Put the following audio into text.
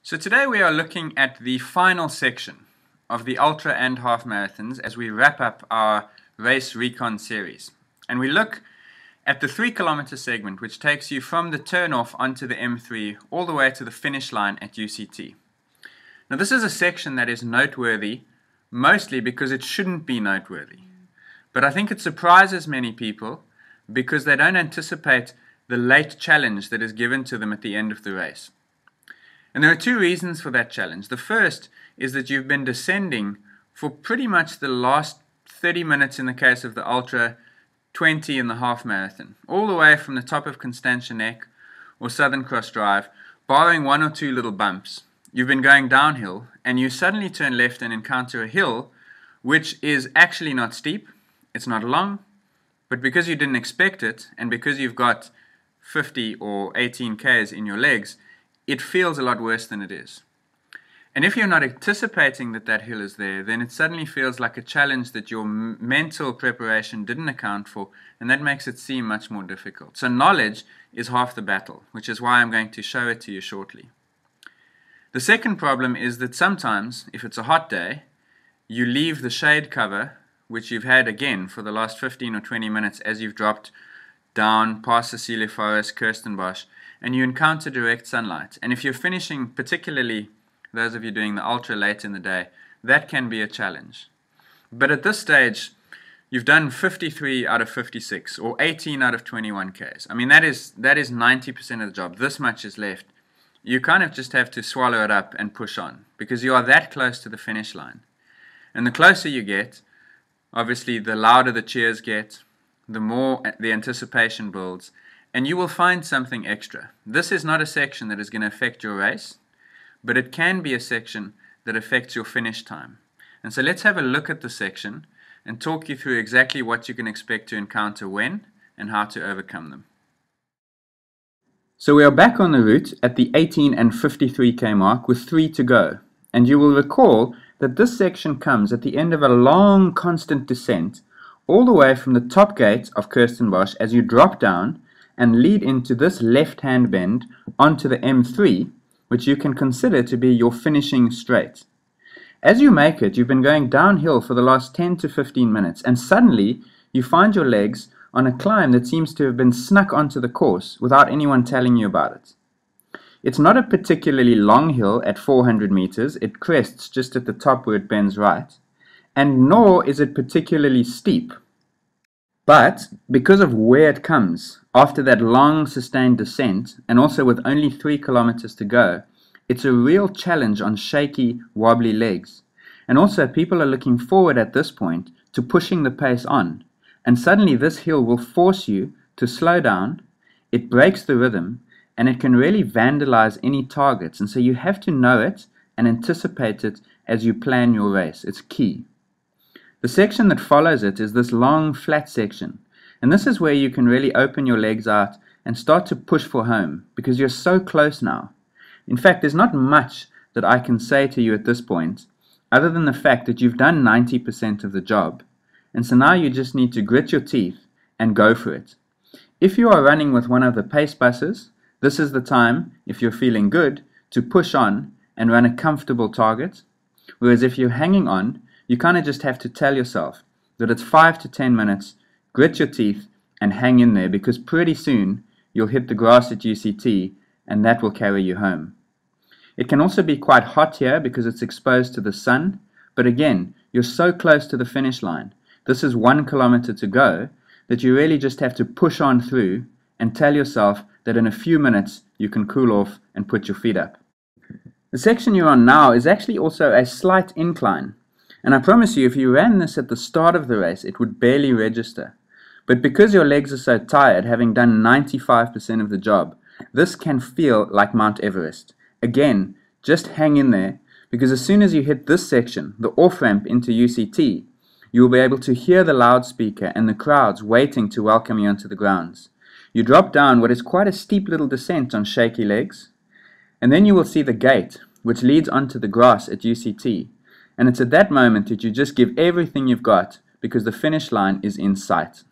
So today we are looking at the final section of the ultra and half marathons as we wrap up our race recon series. And we look at the 3-kilometer segment, which takes you from the turnoff onto the M3 all the way to the finish line at UCT. Now this is a section that is noteworthy mostly because it shouldn't be noteworthy. But I think it surprises many people because they don't anticipate the late challenge that is given to them at the end of the race. And there are two reasons for that challenge. The first is that you've been descending for pretty much the last 30 minutes in the case of the ultra, 20 in the half marathon, all the way from the top of Constantia Neck or Southern Cross Drive, barring one or two little bumps. You've been going downhill and you suddenly turn left and encounter a hill which is actually not steep, it's not long, but because you didn't expect it and because you've got 50 or 18 Ks in your legs, it feels a lot worse than it is. And if you're not anticipating that that hill is there, then it suddenly feels like a challenge that your mental preparation didn't account for, and that makes it seem much more difficult. So knowledge is half the battle, which is why I'm going to show it to you shortly. The second problem is that sometimes, if it's a hot day, you leave the shade cover, which you've had again for the last 15 or 20 minutes as you've dropped down past Cecilia Forest, Kirstenbosch, and you encounter direct sunlight. And if you're finishing, particularly those of you doing the ultra late in the day, that can be a challenge. But at this stage, you've done 53 out of 56 or 18 out of 21 Ks. I mean, that is 90% of the job. This much is left. You kind of just have to swallow it up and push on because you are that close to the finish line. And the closer you get, obviously the louder the cheers get, the more the anticipation builds, and you will find something extra. This is not a section that is going to affect your race, but it can be a section that affects your finish time. And so let's have a look at the section and talk you through exactly what you can expect to encounter when and how to overcome them. So we are back on the route at the 18 and 53k mark with 3 to go. And you will recall that this section comes at the end of a long constant descent all the way from the top gate of Kirstenbosch as you drop down and lead into this left-hand bend onto the M3, which you can consider to be your finishing straight. As you make it, you've been going downhill for the last 10 to 15 minutes, and suddenly you find your legs on a climb that seems to have been snuck onto the course without anyone telling you about it. It's not a particularly long hill at 400 meters, it crests just at the top where it bends right, and nor is it particularly steep. But because of where it comes, after that long sustained descent, and also with only 3 kilometers to go, it's a real challenge on shaky, wobbly legs. And also people are looking forward at this point to pushing the pace on. And suddenly this hill will force you to slow down, it breaks the rhythm, and it can really vandalize any targets. And so you have to know it and anticipate it as you plan your race. It's key. The section that follows it is this long flat section, and this is where you can really open your legs out and start to push for home because you're so close now. In fact, there's not much that I can say to you at this point other than the fact that you've done 90% of the job, and so now you just need to grit your teeth and go for it. If you are running with one of the pace buses, this is the time, if you're feeling good, to push on and run a comfortable target, whereas if you're hanging on, you kind of just have to tell yourself that it's 5 to 10 minutes, grit your teeth, and hang in there because pretty soon you'll hit the grass at UCT and that will carry you home. It can also be quite hot here because it's exposed to the sun, but again, you're so close to the finish line. This is 1 kilometer to go that you really just have to push on through and tell yourself that in a few minutes you can cool off and put your feet up. The section you're on now is actually also a slight incline. And I promise you, if you ran this at the start of the race, it would barely register. But because your legs are so tired, having done 95% of the job, this can feel like Mount Everest. Again, just hang in there, because as soon as you hit this section, the off-ramp into UCT, you will be able to hear the loudspeaker and the crowds waiting to welcome you onto the grounds. You drop down what is quite a steep little descent on shaky legs, and then you will see the gate, which leads onto the grass at UCT. And it's at that moment that you just give everything you've got because the finish line is in sight.